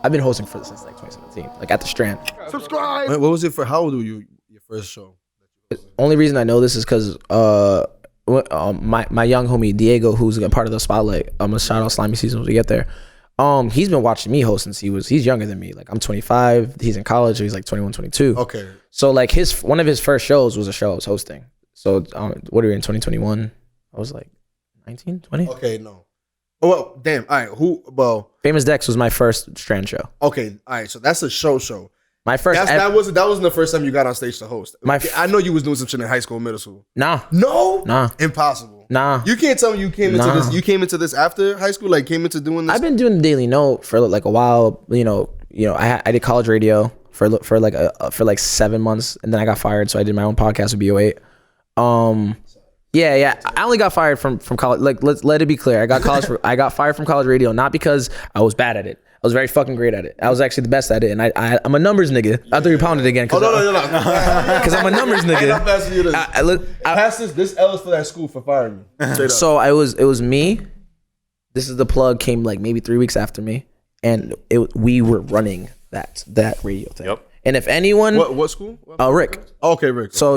I've been hosting since like 2017, like at the Strand. Subscribe. What was it for? How old were you? Your first show? Only reason I know this is because my young homie Diego, who's a part of the Spotlight. I'm gonna shout out Slimy Season when we get there. He's been watching me host since he's younger than me. Like I'm 25, he's in college, so he's like 21, 22. Okay. So like one of his first shows was a show I was hosting. So what are we in 2021? I was like 19, 20. Okay, no. Oh, well, damn. All right. Well, Famous Dex was my first Strand show. Okay. All right. So that's a show. My first. That wasn't the first time you got on stage to host. I know you was doing some shit in high school, middle school. Nah. No. Nah. Impossible. Nah. You can't tell me you came into this. You came into this after high school. Like came into doing this. I've been doing the Daily Note for like a while. You know. I did college radio for like 7 months, and then I got fired. So I did my own podcast with BO8. Yeah. I only got fired from college. Like, let it be clear. I got fired from college radio, not because I was bad at it. I was very fucking great at it. I was actually the best at it, and I'm a numbers nigga. I thought you pounded again. No. Because I'm a numbers nigga. I'm passing you this. Pass this L is for that school for firing me. So it was me. This is the plug. Came like maybe 3 weeks after me, and we were running that radio thing. Yep. And if anyone, what school? Rick. Okay, Rick. So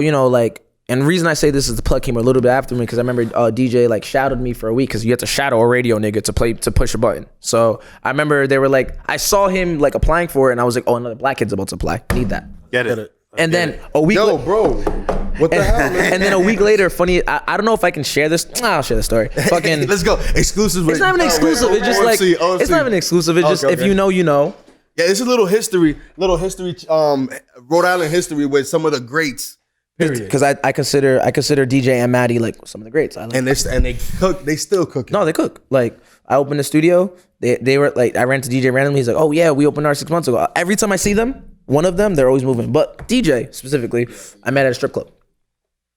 and the reason I say this is the plug came a little bit after me because I remember DJ like shadowed me for a week because you have to shadow a radio nigga to push a button. So I remember they were like, I saw him like applying for it and I was like, oh, another black kid's about to apply. Need that. Get it. And then a week. Yo, bro. What the hell, man? And then a week later, funny. I don't know if I can share this. I'll share the story. Fucking. Let's go. Exclusive. It's not even exclusive. It's just like it's not even exclusive. It's just if you know, you know. Yeah, it's a little history. Rhode Island history with some of the greats. Because I consider DJ and Maddie like some of the greats. And they cook. They still cook. No, they cook. Like I opened the studio. They were like I ran to DJ randomly. He's like, oh yeah, we opened ours 6 months ago. Every time I see them, one of them, they're always moving. But DJ specifically, I met at a strip club.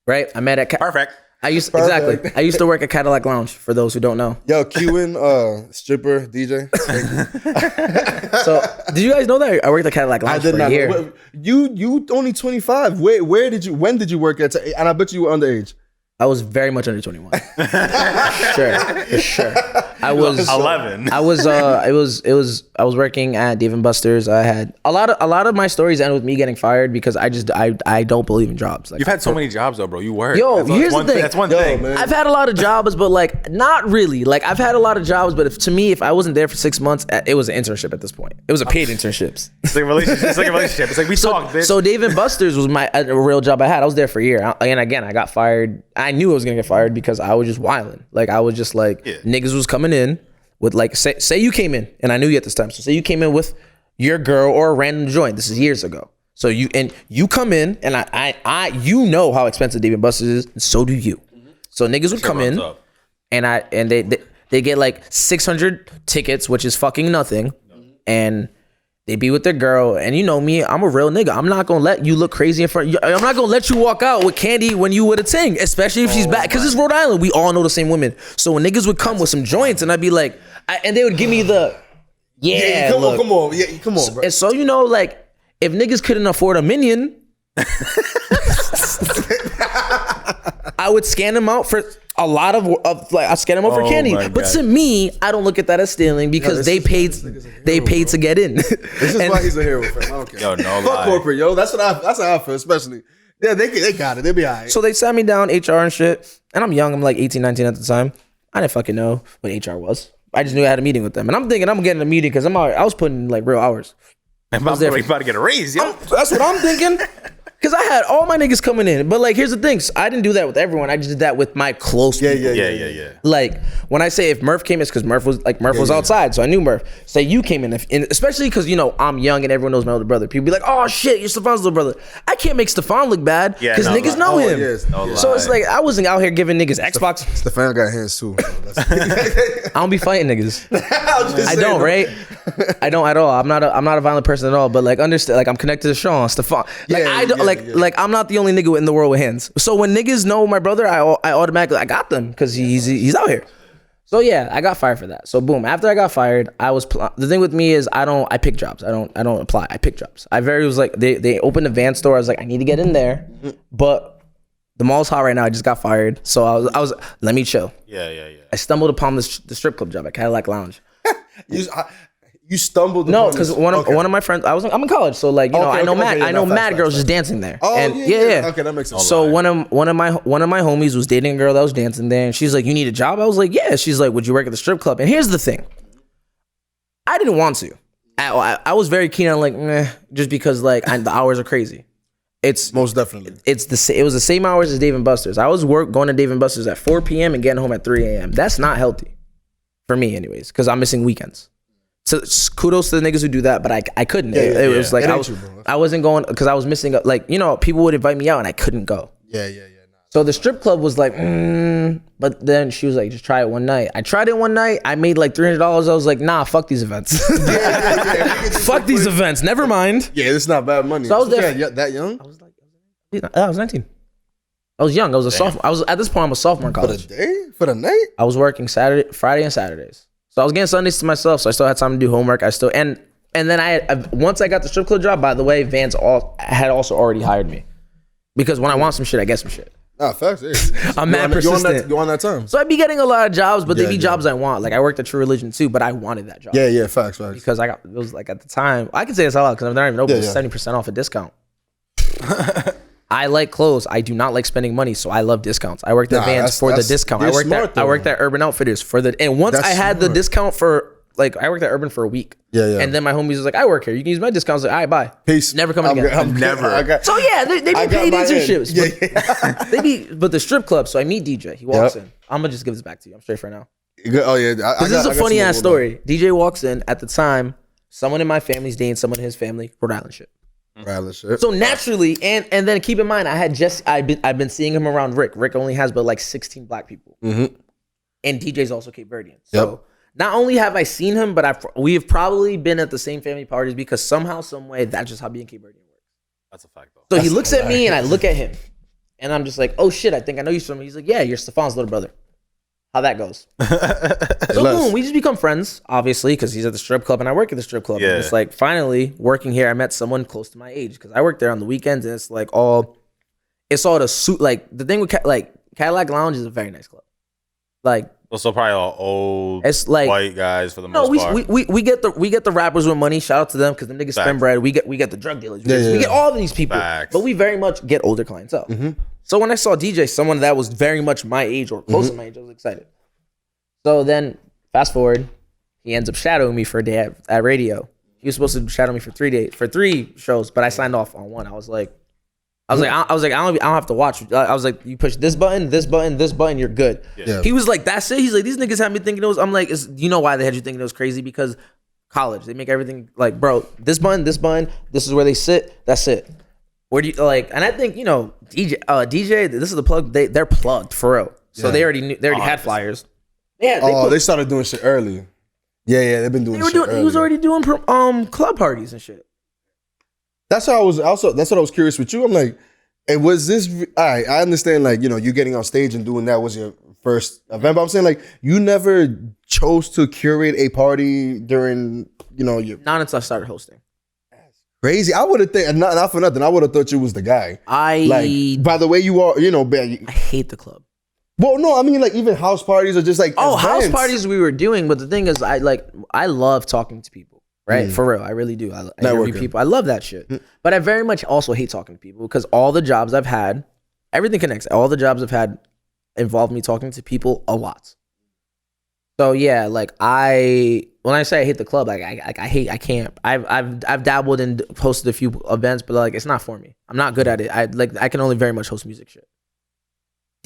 Right? I met at Perfect. I used to work at Cadillac Lounge for those who don't know. Yo, Qin, stripper, DJ. So did you guys know that I worked at Cadillac Lounge for a year? You only 25. When did you work at? And I bet you were underage. I was very much under 21. For sure. I was 11. I was working at Dave & Buster's. I had a lot of my stories end with me getting fired because I don't believe in jobs. Like, you've had so many jobs though, bro. You work. Yo, here's the thing. That's one thing. Man. I've had a lot of jobs, but like not really. Like I've had a lot of jobs, but if I wasn't there for 6 months, it was an internship at this point. It was a paid internship. It's like a relationship. It's like we talk, bitch. So Dave & Buster's was a real job I had. I was there for a year. And again, I got fired. I knew I was gonna get fired because I was just wilding. Like I was just like niggas was coming in with like say you came in and I knew you at this time. So say you came in with your girl or a random joint. This is years ago. So you come in and I you know how expensive Dave & Buster's is, and so do you. So niggas would come in and they get like 600 tickets, which is fucking nothing, and they be with their girl, and you know me, I'm a real nigga. I'm not gonna let you look crazy in front. I'm not gonna let you walk out with candy when you with a ting, especially if she's back, because it's Rhode Island. We all know the same women. So when niggas would come with some joints, and I'd be like, and they would give me the, come on, bro. And so you know, like if niggas couldn't afford a Minion, I would scan them out for a lot of like I scan them out for candy. But to me, I don't look at that as stealing because they paid to get in. This is why he's a hero, fam. I don't care. Yo, no Fuck lie. corporate, yo. That's how I feel, especially. Yeah, they got it. They'll be all right. So they sat me down, HR and shit. And I'm young. I'm like 18, 19 at the time. I didn't fucking know what HR was. I just knew I had a meeting with them. And I'm thinking I'm getting a meeting because I was putting in like real hours. I'm about to get a raise, yo. That's what I'm thinking. Because I had all my niggas coming in. But like, here's the thing. So I didn't do that with everyone. I just did that with my close people. Yeah. Like, when I say if Murph came in, it's because Murph was outside. So I knew Murph. Say you came in, and especially because, you know, I'm young and everyone knows my older brother. People be like, oh shit, you're Stefan's little brother. I can't make Stefan look bad because niggas know him. So it's like, I wasn't out here giving niggas Xbox. Stefan got hands too. I don't be fighting niggas. I don't, right? I don't at all. I'm not a violent person at all. But like, understand, like I'm connected to Sean, Stefan. Like I don't like I'm not the only nigga in the world with hands. So when niggas know my brother, I automatically I got them because he's out here. So yeah, I got fired for that. So boom, after I got fired, the thing with me is I pick jobs. I don't apply. I pick jobs. I was like they opened a van store. I was like I need to get in there, but the mall's hot right now. I just got fired, so I was let me chill. Yeah. I stumbled upon the strip club job at Cadillac Lounge. You stumbled. No, because one of my friends, I'm in college, so like I know mad girls just dancing there. Oh, and yeah. Okay, that makes sense. So one of my homies was dating a girl that was dancing there, and she's like, "You need a job?" I was like, "Yeah." She's like, "Would you work at the strip club?" And here's the thing, I didn't want to. I was very keen on like, just because like the hours are crazy. It's most definitely. It was the same hours as Dave & Buster's. I was going to Dave & Buster's at 4 p.m. and getting home at 3 a.m. That's not healthy for me, anyways, because I'm missing weekends. So kudos to the niggas who do that, but I couldn't. It was like I wasn't going because I was missing. Like people would invite me out and I couldn't go. Yeah. So the strip club was like, but then she was like, just try it one night. I tried it one night. I made like $300. I was like, nah, fuck these events. Fuck these events. Never mind. Yeah, it's not bad money. So I was there. That young? I was 19. I was young. I was a sophomore. At this point, I'm a sophomore in college. For the day? For the night? I was working Friday and Saturdays. So I was getting Sundays to myself. So I still had time to do homework. And then once I got the strip club job, by the way, Vans had also already hired me. Because when I want some shit, I get some shit. Ah, facts. I'm mad persistent. You on that time. So I'd be getting a lot of jobs, but they be jobs I want. Like I worked at True Religion too, but I wanted that job. Yeah, facts. Because it was like at the time, I can say this out loud because I'm not even open. It was 70% off a discount. I like clothes. I do not like spending money, so I love discounts. I worked at Vans for the discount. I worked at Urban Outfitters and once I had the discount for like I worked at Urban for a week. Yeah. And then my homies was like, I work here. You can use my discounts. Like, all right, bye. Peace. Never coming again. Never. So yeah, they be paid internships. But the strip club. So I meet DJ. He walks in. I'm gonna just give this back to you. I'm straight for now. Oh yeah. This is a funny ass story. DJ walks in at the time. Someone in my family's dating someone in his family. Rhode Island shit. So naturally, and then keep in mind, I've been seeing him around Rick. Rick only has but like 16 black people, and DJ's also Cape Verdean. So not only have I seen him, but we have probably been at the same family parties because somehow, some way, that's just how being Cape Verdean works. That's a fact, though. So he looks at me, and I look at him, and I'm just like, oh shit, I think I know you from. He's like, yeah, you're Stefan's little brother. How that goes. So boom, we just become friends, obviously, because he's at the strip club and I work at the strip club. Yeah. And it's like finally working here, I met someone close to my age because I work there on the weekends, and it's all the suit. Like the thing with Cadillac Lounge is a very nice club. Like so probably all old white guys for the most part. We get the rappers with money. Shout out to them because them niggas spend bread. We get the drug dealers. We get all these people. Facts. But we very much get older clientele. So when I saw DJ, someone that was very much my age or close to my age, I was excited. So then, fast forward, he ends up shadowing me for a day at radio. He was supposed to shadow me for 3 shows, but I signed off on one. I was like, I don't have to watch. I was like, you push this button, this button, this button, you're good. Yeah. He was like, that's it. He's like, these niggas had me thinking it was. I'm like, you know why they had you thinking it was crazy? Because college, they make everything like, bro, this button, this is where they sit. That's it. Where do you like? And I think DJ. This is the plug. They're plugged for real. So they already knew. They already had flyers. Yeah. They started doing shit early. Yeah. They've been doing. He was already doing club parties and shit. That's what I was curious with you. I'm like, and was this? All right, I understand. Like you getting on stage and doing that was your first event. But I'm saying like you never chose to curate a party during your. Not until I started hosting. Crazy. I would have thought, not for nothing, I would have thought you was the guy. By the way you are, I hate the club. Well, no, I mean like even house parties are just like events. House parties we were doing, but the thing is, I love talking to people, right? For real, I really do. I interview people. I love that shit. But I very much also hate talking to people because all the jobs I've had, everything connects. All the jobs I've had involved me talking to people a lot. So yeah, like when I say I hate the club, like I can't. I've dabbled and hosted a few events, but like it's not for me. I'm not good at it. I can only very much host music shit.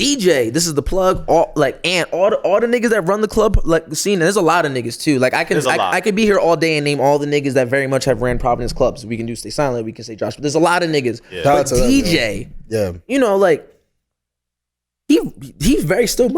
DJ, this is the plug. All the niggas that run the club like the scene. And there's a lot of niggas too. Like I could be here all day and name all the niggas that very much have ran Providence clubs. We can do Stay Silent. We can say Josh. But there's a lot of niggas. Yeah. But DJ, like he's very still.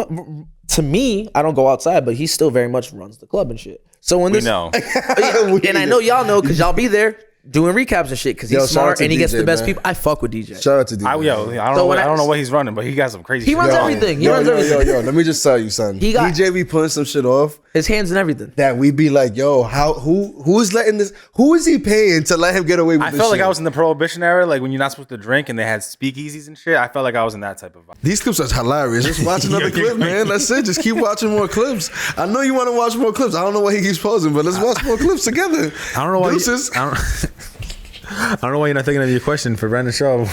To me, I don't go outside, but he still very much runs the club and shit. So when this, know. And I know y'all know because y'all be there doing recaps and shit because he's smart and he gets the best people. I fuck with DJ. Shout out to DJ. I don't know what he's running, but he got some crazy. He runs everything. He runs everything. Yo, let me just tell you, son. DJ be pulling some shit off. His hands and everything. That we'd be like, yo, who is letting this? Who is he paying to let him get away with this? I felt like shit? I was in the Prohibition era, like when you're not supposed to drink and they had speakeasies and shit. I felt like I was in that type of vibe. These clips are hilarious. Just watch another clip, man. That's it. Just keep watching more clips. I know you want to watch more clips. I don't know why he keeps pausing, but let's watch more clips together. I don't know why. Deuces. I don't know why you're not thinking of your question for Brandon Shaw.